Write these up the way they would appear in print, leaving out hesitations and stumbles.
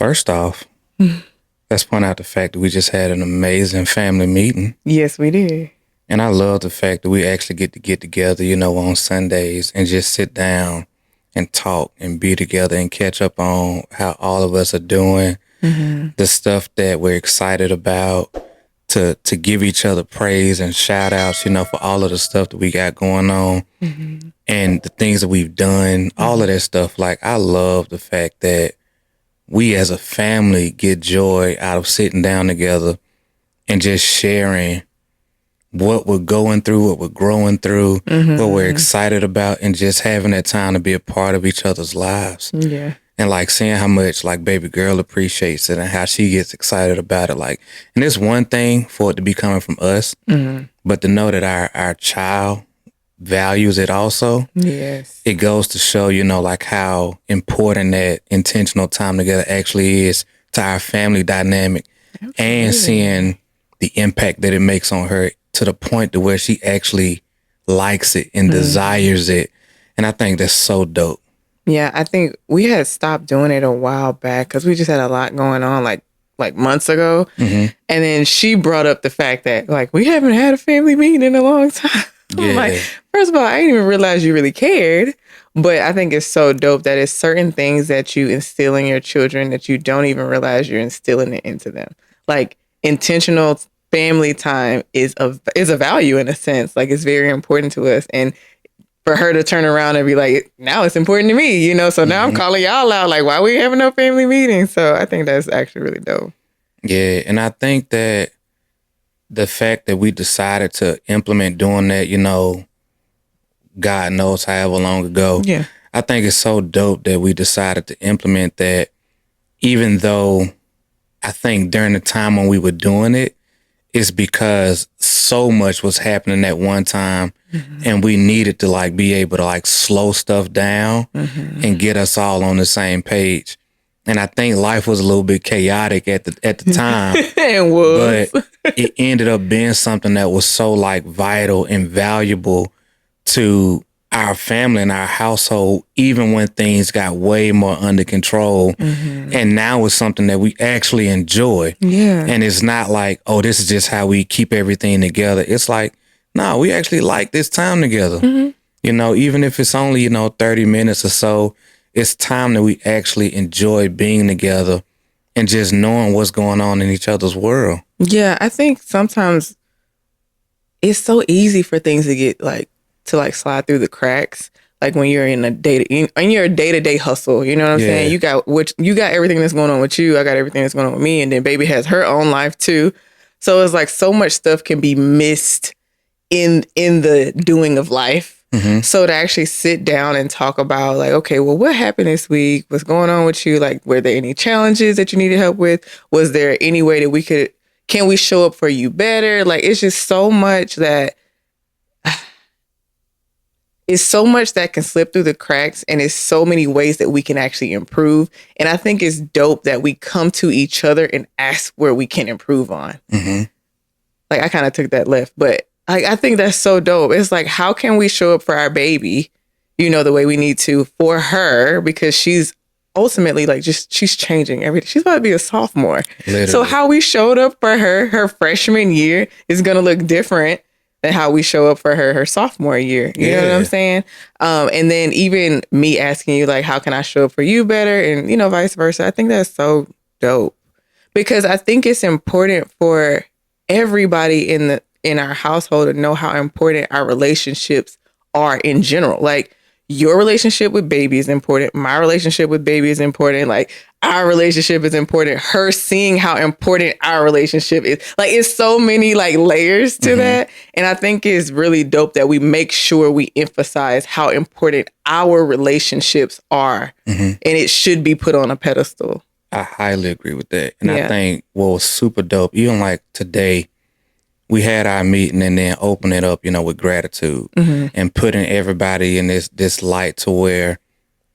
First off, let's point out the fact that we just had an amazing family meeting. Yes, we did. And I love the fact that we actually get together, on Sundays and just sit down and talk and be together and catch up on how all of us are doing, the stuff that we're excited about, to give each other praise and shout outs, for all of the stuff that we got going on and the things that we've done, all of that stuff. Like, I love the fact that we as a family get joy out of sitting down together and just sharing what we're going through, what we're growing through, what we're excited about, and just having that time to be a part of each other's lives. Yeah. And like seeing how much like baby girl appreciates it and how she gets excited about it. Like, and it's one thing for it to be coming from us, but to know that our child values it also. Yes. It goes to show, like how important that intentional time together actually is to our family dynamic. Absolutely. And seeing the impact that it makes on her to the point to where she actually likes it and desires it. And I think that's so dope. Yeah, I think we had stopped doing it a while back because we just had a lot going on like months ago. And then she brought up the fact that like we haven't had a family meeting in a long time. Yeah. I'm like, first of all, I didn't even realize you really cared. But I think it's so dope that it's certain things that you instill in your children that you don't even realize you're instilling it into them. Like intentional family time is a value in a sense. Like it's very important to us. And for her to turn around and be like, now it's important to me, So now I'm calling y'all out. Like, why we having no family meeting? So I think that's actually really dope. Yeah. And I think that the fact that we decided to implement doing that, God knows however long ago. Yeah. I think it's so dope that we decided to implement that, even though I think during the time when we were doing it, it's because so much was happening at one time and we needed to like be able to like slow stuff down and get us all on the same page. And I think life was a little bit chaotic at the time. It was. But it ended up being something that was so like vital and valuable to our family and our household, even when things got way more under control. And now it's something that we actually enjoy. Yeah. And it's not like, oh, this is just how we keep everything together. It's like, no, we actually like this time together. Even if it's only, 30 minutes or so, it's time that we actually enjoy being together and just knowing what's going on in each other's world. Yeah, I think sometimes it's so easy for things to get to slide through the cracks. Like when you're in your day-to-day hustle, you know what I'm saying? You got everything that's going on with you. I got everything that's going on with me. And then baby has her own life too. So it's like so much stuff can be missed in the doing of life. So to actually sit down and talk about like, okay, well, what happened this week? What's going on with you? Like, were there any challenges that you needed help with? Was there any way that can we show up for you better? Like, it's just so much that can slip through the cracks, and it's so many ways that we can actually improve. And I think it's dope that we come to each other and ask where we can improve on. Like, I kind of took that left, but I think that's so dope. It's like, how can we show up for our baby, the way we need to for her, because she's ultimately like she's changing everything. She's about to be a sophomore. Literally. So how we showed up for her freshman year is going to look different than how we show up for her sophomore year. You know what I'm saying? And then even me asking you like, how can I show up for you better? And, vice versa. I think that's so dope because I think it's important for everybody in our household to know how important our relationships are in general. Like your relationship with baby is important. My relationship with baby is important. Like our relationship is important. Her seeing how important our relationship is. Like it's so many like layers to that. And I think it's really dope that we make sure we emphasize how important our relationships are. And it should be put on a pedestal. I highly agree with that. And I think what was super dope, even like today, we had our meeting and then open it up, with gratitude and putting everybody in this light to where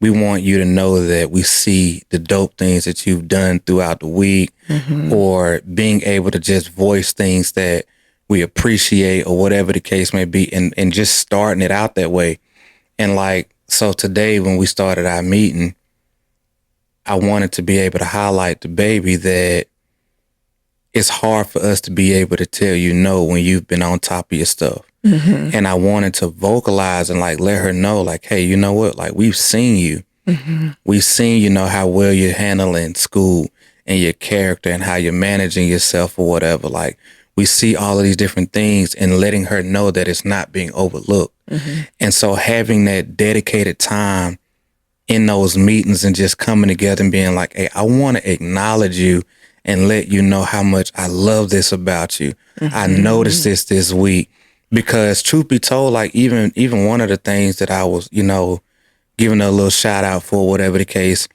we want you to know that we see the dope things that you've done throughout the week or being able to just voice things that we appreciate or whatever the case may be and just starting it out that way. And like, so today when we started our meeting, I wanted to be able to highlight the baby that it's hard for us to be able to tell you no when you've been on top of your stuff. Mm-hmm. And I wanted to vocalize and like let her know, like, hey, you know what? Like, we've seen you. Mm-hmm. We've seen, you know, how well you're handling school and your character and how you're managing yourself or whatever. Like, we see all of these different things and letting her know that it's not being overlooked. Mm-hmm. And so having that dedicated time in those meetings and just coming together and being like, hey, I want to acknowledge you and let you know how much I love this about you. Mm-hmm. I noticed this week because truth be told, like even one of the things that I was, you know, giving her a little shout out for, whatever the case,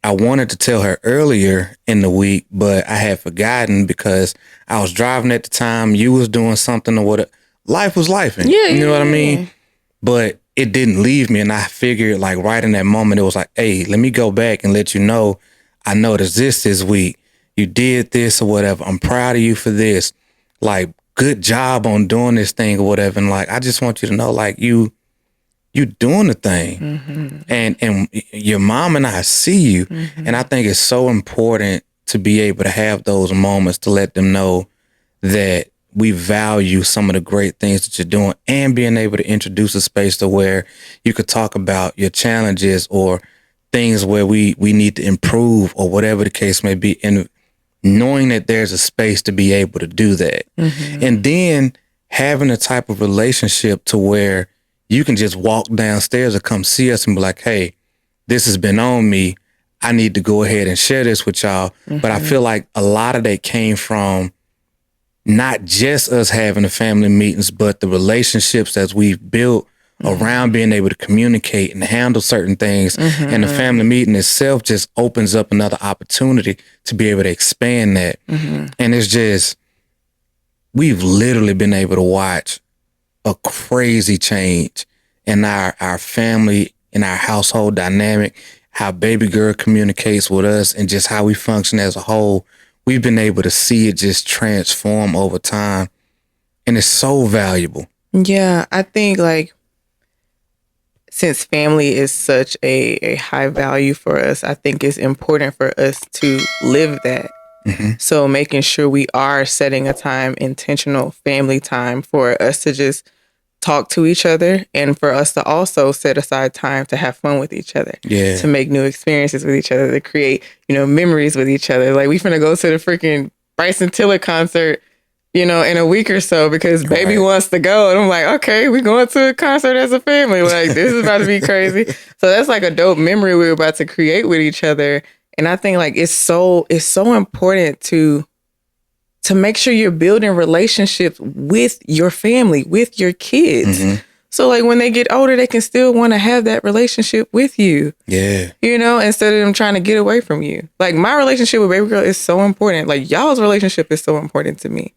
I wanted to tell her earlier in the week, but I had forgotten because I was driving at the time. You was doing something or whatever. Life was life. Yeah, you know what I mean? But it didn't leave me. And I figured like right in that moment, it was like, hey, let me go back and let you know, I noticed this week. You did this or whatever. I'm proud of you for this. Like, good job on doing this thing or whatever. And like, I just want you to know, like, you doing the thing. Mm-hmm. And your mom and I see you. Mm-hmm. And I think it's so important to be able to have those moments to let them know that we value some of the great things that you're doing, and being able to introduce a space to where you could talk about your challenges or things where we need to improve or whatever the case may be. And knowing that there's a space to be able to do that. Mm-hmm. And then having a type of relationship to where you can just walk downstairs or come see us and be like, hey, this has been on me. I need to go ahead and share this with y'all. Mm-hmm. But I feel like a lot of that came from not just us having the family meetings, but the relationships that we've built around being able to communicate and handle certain things. Mm-hmm. And the family meeting itself just opens up another opportunity to be able to expand that. Mm-hmm. And it's just, we've literally been able to watch a crazy change in our family, in our household dynamic, how baby girl communicates with us, and just how we function as a whole. We've been able to see it just transform over time. And it's so valuable. Yeah, I think like, since family is such a high value for us, I think it's important for us to live that. Mm-hmm. So making sure we are setting a time, intentional family time, for us to just talk to each other, and for us to also set aside time to have fun with each other, to make new experiences with each other, to create, you know, memories with each other. Like, we finna go to the freaking Bryson Tiller concert, you know, in a week or so because baby wants to go. And I'm like, okay, we going to a concert as a family. Like, this is about to be crazy. So that's like a dope memory we're about to create with each other. And I think like it's so important to make sure you're building relationships with your family, with your kids. Mm-hmm. So like when they get older, they can still want to have that relationship with you. Yeah. You know, instead of them trying to get away from you. Like, my relationship with baby girl is so important. Like, y'all's relationship is so important to me.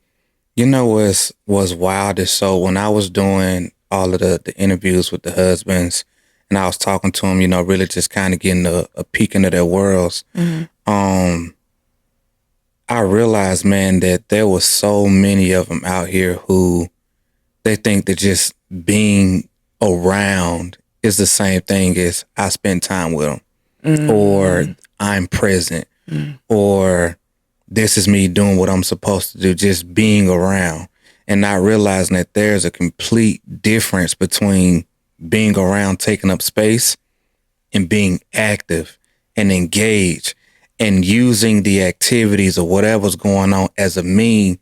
You know what's wild is, so when I was doing all of the interviews with the husbands and I was talking to them, you know, really just kind of getting a peek into their worlds, mm-hmm. I realized, man, that there was so many of them out here who they think that just being around is the same thing as I spend time with them, mm-hmm. or I'm present, mm-hmm. or this is me doing what I'm supposed to do, just being around, and not realizing that there's a complete difference between being around, taking up space, and being active and engaged and using the activities or whatever's going on as a means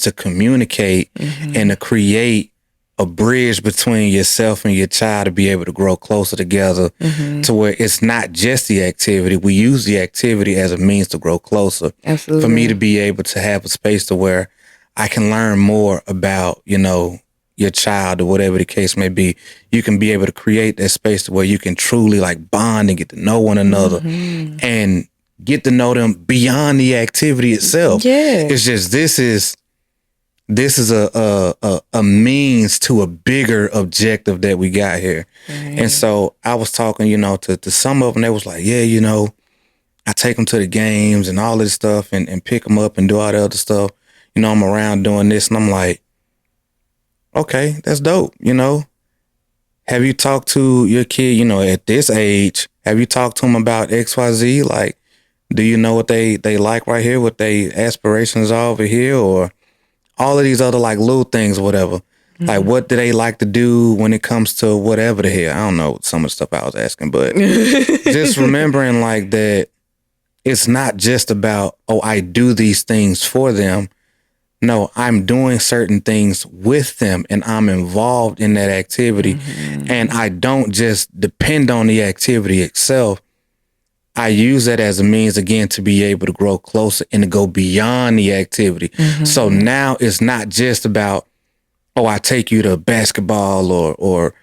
to communicate, mm-hmm. and to create a bridge between yourself and your child to be able to grow closer together, mm-hmm. to where it's not just the activity. We use the activity as a means to grow closer. Absolutely. For me to be able to have a space to where I can learn more about, you know, your child or whatever the case may be. You can be able to create that space to where you can truly like bond and get to know one another, mm-hmm. and get to know them beyond the activity itself. Yeah. It's just, this is a means to a bigger objective that we got here. Right. And so I was talking, you know, to some of them. They was like, yeah, you know, I take them to the games and all this stuff and pick them up and do all the other stuff. You know, I'm around doing this, and I'm like, okay, that's dope, you know. have you talked to your kid, at this age, have you talked to them about XYZ? Like, do you know what they like right here, what they aspirations are over here, or all of these other like little things, whatever? Like, what do they like to do when it comes to whatever the hell? I don't know some of the stuff I was asking, but just remembering like that it's not just about, oh, I do these things for them. No, I'm doing certain things with them and I'm involved in that activity. And I don't just depend on the activity itself. I use that as a means, again, to be able to grow closer and to go beyond the activity. So now it's not just about, oh, I take you to basketball or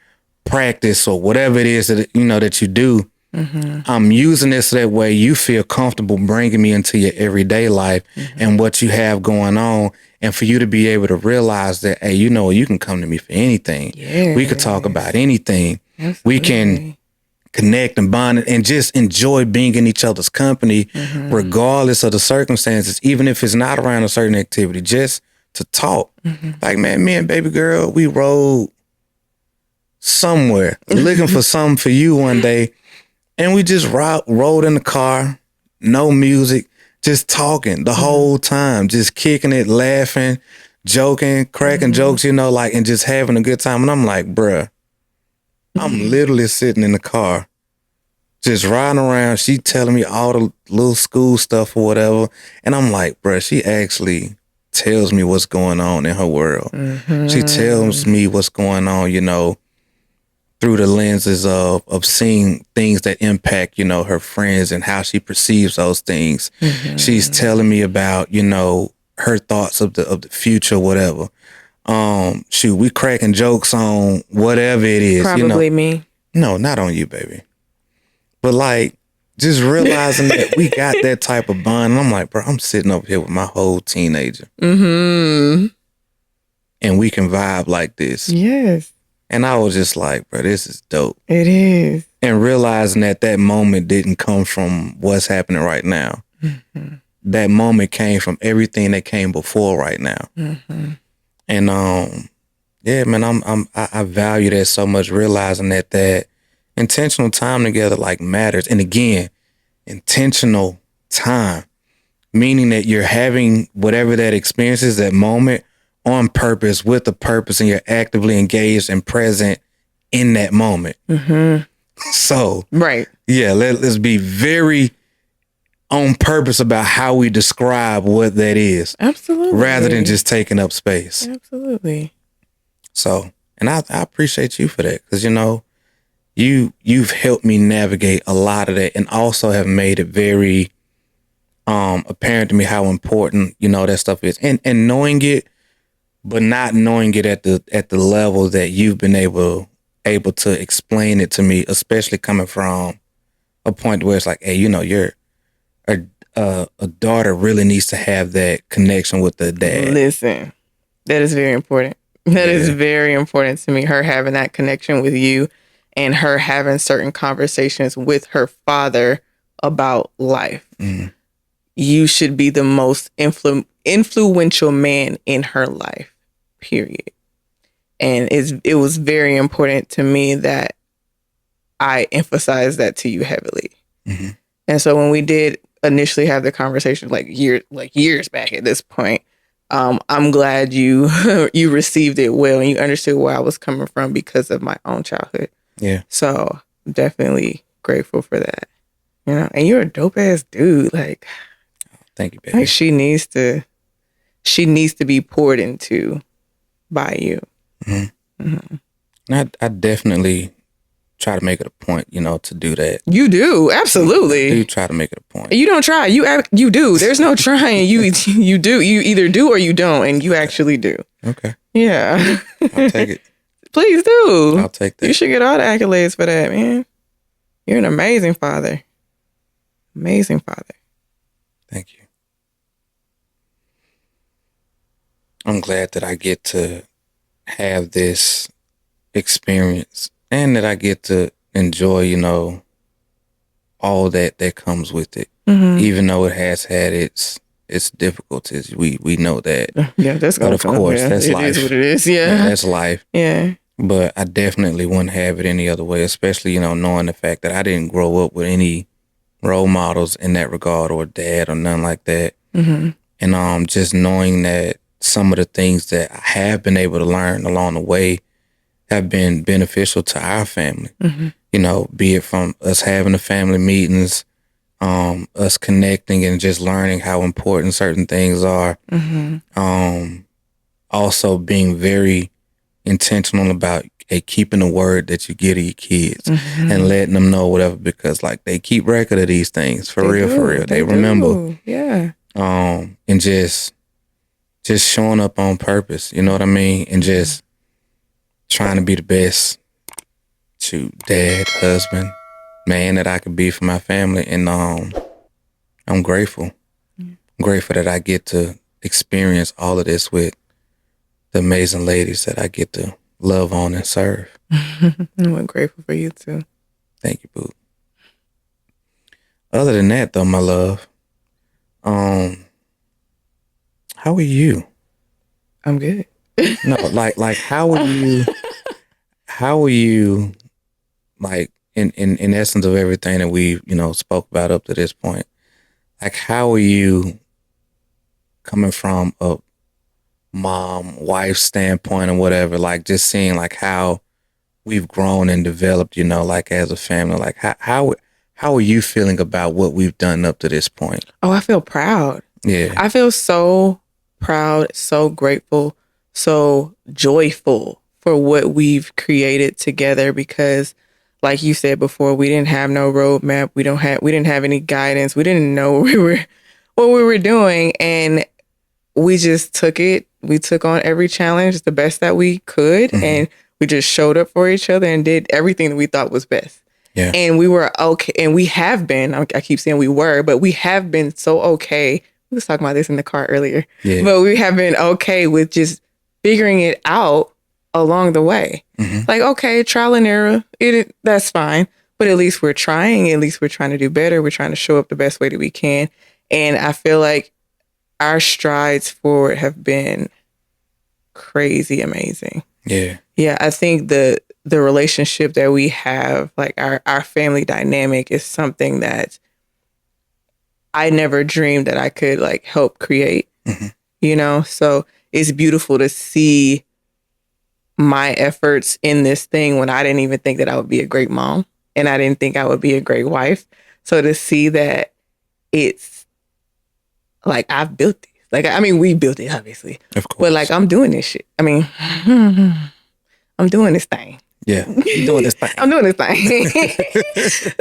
practice or whatever it is that, that you do. I'm using this that way you feel comfortable bringing me into your everyday life and what you have going on. And for you to be able to realize that, hey, you can come to me for anything. Yes. We could talk about anything. Absolutely. We can connect and bond and just enjoy being in each other's company, regardless of the circumstances, even if it's not around a certain activity, just to talk. Like, man, me and baby girl, we rode somewhere looking for something for you one day. And we just rode in the car, no music, just talking the whole time, just kicking it, laughing, joking, cracking jokes, and just having a good time. And I'm like, bruh, I'm literally sitting in the car, just riding around. She telling me all the little school stuff or whatever. And I'm like, bruh, she actually tells me what's going on in her world. She tells me what's going on, through the lenses of seeing things that impact, her friends and how she perceives those things. She's telling me about, her thoughts of the future, whatever. We cracking jokes on whatever it is. Probably me. No, not on you, baby. But like, just realizing that we got that type of bond. And I'm like, bro, I'm sitting over here with my whole teenager. And we can vibe like this. Yes. And I was just like, bro, this is dope. It is. And realizing that moment didn't come from what's happening right now. That moment came from everything that came before right now. And yeah, man, I value that so much, realizing that intentional time together like matters. And again, intentional time, meaning that you're having whatever that experience is, that moment, on purpose, with a purpose, and you're actively engaged and present in that moment. So, right. Yeah, let's be very on purpose about how we describe what that is. Absolutely. Rather than just taking up space. Absolutely. So, and I appreciate you for that, because, you've helped me navigate a lot of that, and also have made it very apparent to me how important, that stuff is. And knowing it, but not knowing it at the level that you've been able to explain it to me, especially coming from a point where it's like, hey, you're a daughter really needs to have that connection with the dad. Listen, that is very important. That is very important to me. Her having that connection with you, and her having certain conversations with her father about life. You should be the most influential man in her life, period. And it was very important to me that I emphasized that to you heavily. And so when we did initially have the conversation, years back at this point, I'm glad you you received it well, and you understood where I was coming from because of my own childhood. Yeah. So I'm definitely grateful for that. And you're a dope ass dude. Like, thank you, baby. Like, she needs to be poured into by you. I definitely try to make it a point, to do that. You do, absolutely. I do try to make it a point. You don't try. You do. There's no trying. You do. You either do or you don't, and you actually do. Okay. Yeah. I'll take it. Please do. I'll take that. You should get all the accolades for that, man. You're an amazing father. Amazing father. Thank you. I'm glad that I get to have this experience, and that I get to enjoy, all that comes with it. Even though it has had its difficulties. We know that. Yeah, that's gonna come. But of course, that's life. It is what it is. Yeah. That's life. Yeah. But I definitely wouldn't have it any other way, especially, knowing the fact that I didn't grow up with any role models in that regard or dad or nothing like that. Mm-hmm. And just knowing that some of the things that I have been able to learn along the way have been beneficial to our family. Mm-hmm. Be it from us having the family meetings, us connecting and just learning how important certain things are. Mm-hmm. Also being very intentional about keeping the word that you give to your kids Mm-hmm. and letting them know whatever, because like they keep record of these things for real, for real. They remember. Yeah. And just showing up on purpose, you know what I mean? And just trying to be the best to dad, husband, man that I could be for my family. And I'm grateful. I'm grateful that I get to experience all of this with the amazing ladies that I get to love on and serve. I'm grateful for you too. Thank you, boo. Other than that, though, my love, how are you? I'm good. No, like how are you? How are you? Like in essence of everything that we spoke about up to this point, like how are you coming from a mom wife standpoint or whatever? Like just seeing like how we've grown and developed, like as a family. Like how are you feeling about what we've done up to this point? Oh, I feel proud. Yeah. I feel so proud, so grateful, so joyful for what we've created together, because like you said before, we didn't have no roadmap. We didn't have any guidance. We didn't know what we were doing, and we just took it. We took on every challenge the best that we could, and we just showed up for each other and did everything that we thought was best. Yeah. And we were okay. And we have been, I keep saying we were, but we have been so okay. We was talking about this in the car earlier, but we have been okay with just figuring it out along the way. Like, okay, trial and error, that's fine. But at least we're trying. At least we're trying to do better. We're trying to show up the best way that we can. And I feel like our strides forward have been crazy amazing. Yeah. Yeah, I think the relationship that we have, like our family dynamic, is something that I never dreamed that I could like help create. So it's beautiful to see my efforts in this thing when I didn't even think that I would be a great mom, and I didn't think I would be a great wife. So to see that it's like I've built this. Like, I mean, we built it, obviously. Of course. But like, I'm doing this shit. I mean, I'm doing this thing. Yeah. You're doing this thing. I'm doing this thing.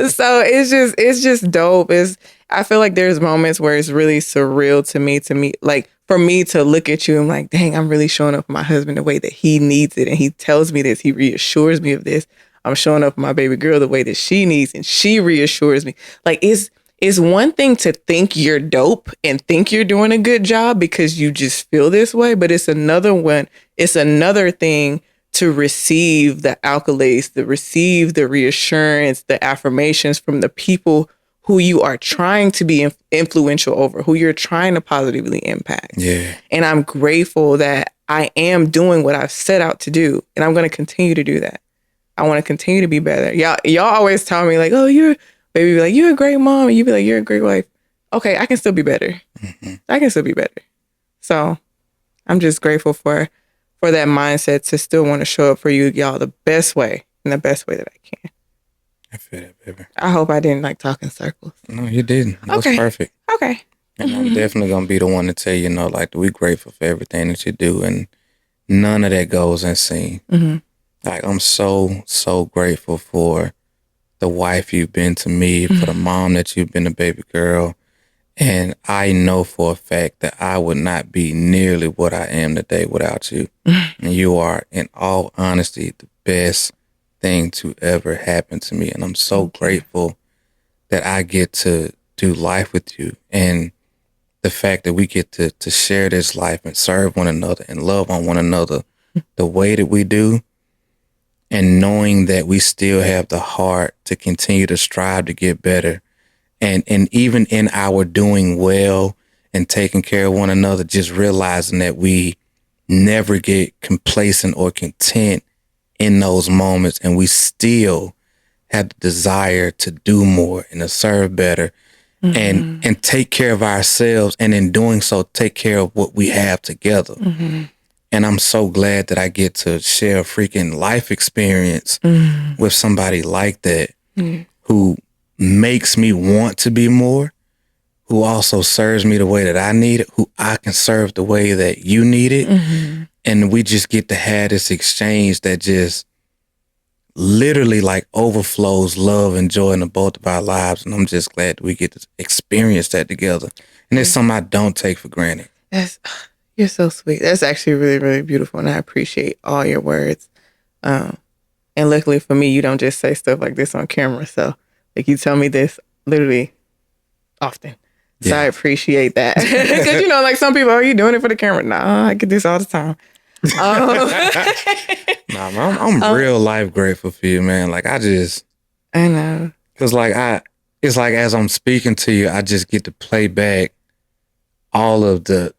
So it's just dope. I feel like there's moments where it's really surreal to me, like for me to look at you and like, dang, I'm really showing up for my husband the way that he needs it. And he tells me this, he reassures me of this. I'm showing up for my baby girl the way that she needs, and she reassures me. Like it's one thing to think you're dope and think you're doing a good job because you just feel this way, but it's another thing to receive the accolades, to receive the reassurance, the affirmations from the people who you are trying to be influential over, who you're trying to positively impact. Yeah. And I'm grateful that I am doing what I've set out to do, and I'm going to continue to do that. I want to continue to be better. Y'all always tell me like, oh, baby be like, you're a great mom. And you be like, you're a great wife. Okay, I can still be better. I can still be better. So I'm just grateful for that mindset to still want to show up for you, y'all, the best way, in the best way that I can. I feel that, baby. I hope I didn't like talk in circles. No, you didn't. That was perfect. Okay. And I'm definitely going to be the one to tell you, like, we're grateful for everything that you do. And none of that goes unseen. Like, I'm so, so grateful for the wife you've been to me, for the mom that you've been to baby girl. And I know for a fact that I would not be nearly what I am today without you. And you are, in all honesty, the best thing to ever happen to me. And I'm so grateful that I get to do life with you. And the fact that we get to share this life and serve one another and love on one another the way that we do. And knowing that we still have the heart to continue to strive to get better. And even in our doing well and taking care of one another, just realizing that we never get complacent or content in those moments, and we still have the desire to do more and to serve better and take care of ourselves, and in doing so, take care of what we have together. And I'm so glad that I get to share a freaking life experience with somebody like that who makes me want to be more, who also serves me the way that I need it, who I can serve the way that you need it. And we just get to have this exchange that just literally like overflows love and joy into both of our lives. And I'm just glad that we get to experience that together. And it's something I don't take for granted. You're so sweet. That's actually really, really beautiful. And I appreciate all your words. And luckily for me, you don't just say stuff like this on camera. So like you tell me this literally often. So I appreciate that. Because, like some people, are you doing it for the camera? Nah, I get this all the time. I'm real life grateful for you, man. Like I know. Because it's like as I'm speaking to you, I just get to play back all of the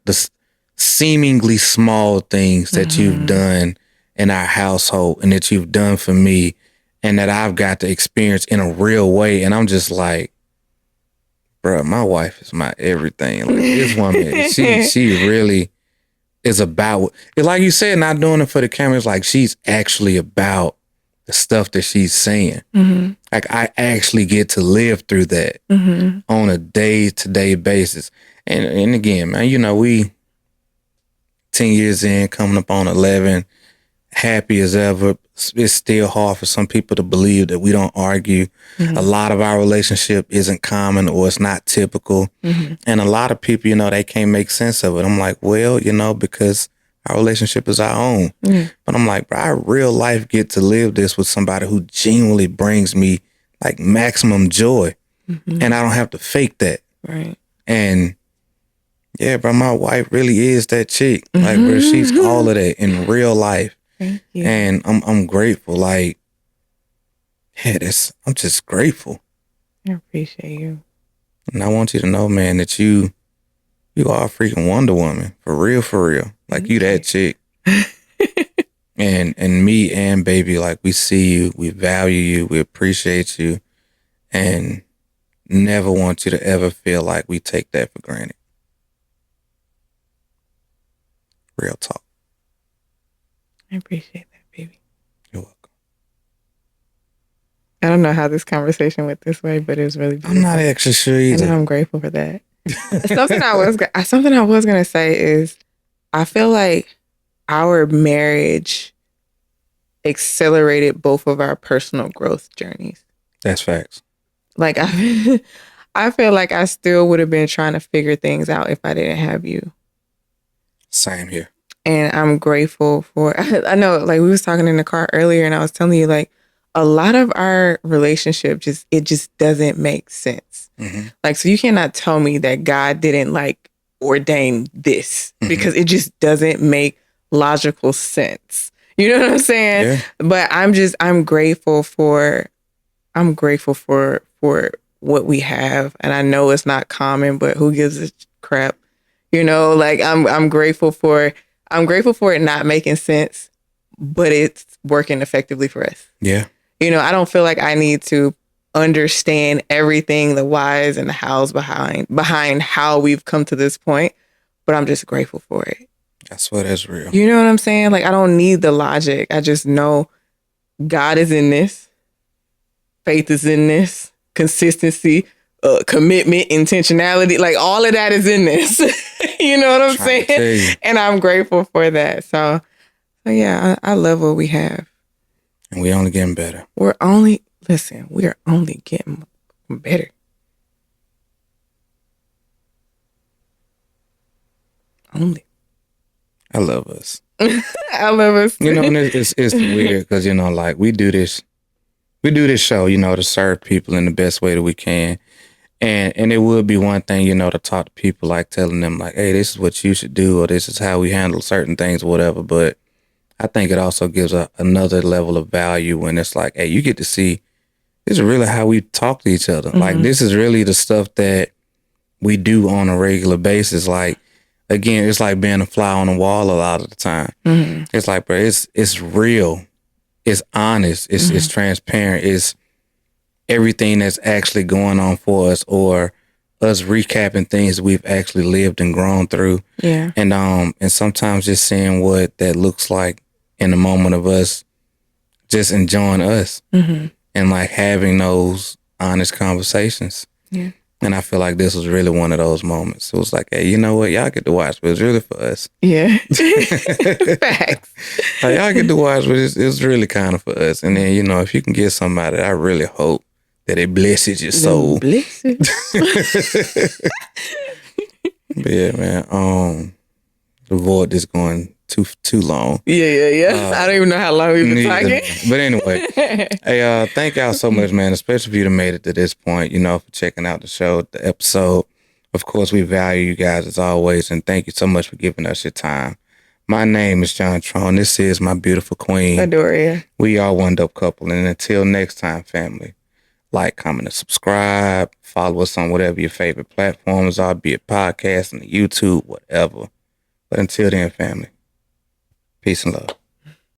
seemingly small things that you've done in our household and that you've done for me and that I've got to experience in a real way. And I'm just like, bro, my wife is my everything. Like this woman, she really is about it. Like you said, not doing it for the camera. It's like she's actually about the stuff that she's saying. Like I actually get to live through that on a day-to-day basis. And again, man, we 10 years in, coming up on 11, happy as ever. It's still hard for some people to believe that we don't argue. A lot of our relationship isn't common or it's not typical. And a lot of people, they can't make sense of it. I'm like, well, because our relationship is our own. But I'm like, bro, I real life get to live this with somebody who genuinely brings me like maximum joy. And I don't have to fake that. Right. And yeah, bro, my wife really is that chick. Like, bro, she's all of that in real life. Thank you. And I'm grateful. Like, yeah, I'm just grateful. I appreciate you. And I want you to know, man, that you are a freaking Wonder Woman. For real, for real. Like, you that chick. and me and baby, like, we see you, we value you, we appreciate you, and never want you to ever feel like we take that for granted. Real talk. I appreciate that, baby. You're welcome. I don't know how this conversation went this way, but it was really beautiful. I'm not actually sure either. And I'm grateful for that. Something I was gonna say is, I feel like our marriage accelerated both of our personal growth journeys. That's facts. Like I feel like I still would have been trying to figure things out if I didn't have you. Same here. And I'm grateful for, I know, like we was talking in the car earlier and I was telling you, like, a lot of our relationship just doesn't make sense. Like, so you cannot tell me that God didn't like ordain this because it just doesn't make logical sense. You know what I'm saying? Yeah. But I'm grateful for what we have. And I know it's not common, but who gives a crap? Like I'm grateful for it not making sense, but it's working effectively for us. Yeah. I don't feel like I need to understand everything, the whys and the hows behind how we've come to this point, but I'm just grateful for it. That's what is real. You know what I'm saying? Like, I don't need the logic. I just know God is in this. Faith is in this. Consistency, commitment, intentionality, like all of that is in this. You know what I'm saying? And I'm grateful for that. So yeah, I love what we have. And we only getting better. We are only getting better. Only. I love us. I love us. And it's weird because, like we do this show, to serve people in the best way that we can. And it would be one thing, to talk to people, like telling them like, hey, this is what you should do, or this is how we handle certain things or whatever. But I think it also gives another level of value when it's like, hey, you get to see this is really how we talk to each other. Like, this is really the stuff that we do on a regular basis. Like, again, it's like being a fly on the wall a lot of the time. It's like, bro, it's real. it's honest, it's transparent, it's everything that's actually going on for us, or us recapping things we've actually lived and grown through. Yeah. And sometimes just seeing what that looks like in the moment of us just enjoying us and like having those honest conversations. Yeah. And I feel like this was really one of those moments. It was like, hey, you know what? Y'all get to watch, but it's really for us. Yeah. Facts. Like, y'all get to watch, but it's really kind of for us. And then, you know, if you can get somebody, I really hope that it blesses your soul. Blesses. But yeah, man. The void is going too long. Yeah. I don't even know how long we've been talking. But anyway, hey, thank y'all so much, man. Especially if you made it to this point, you know, for checking out the show, the episode. Of course, we value you guys as always, and thank you so much for giving us your time. My name is John Tron. This is my beautiful queen, Adoria. We are one dope couple, and until next time, family, like, comment, and subscribe. Follow us on whatever your favorite platforms are, be it podcast and YouTube, whatever. But until then, family, peace and love.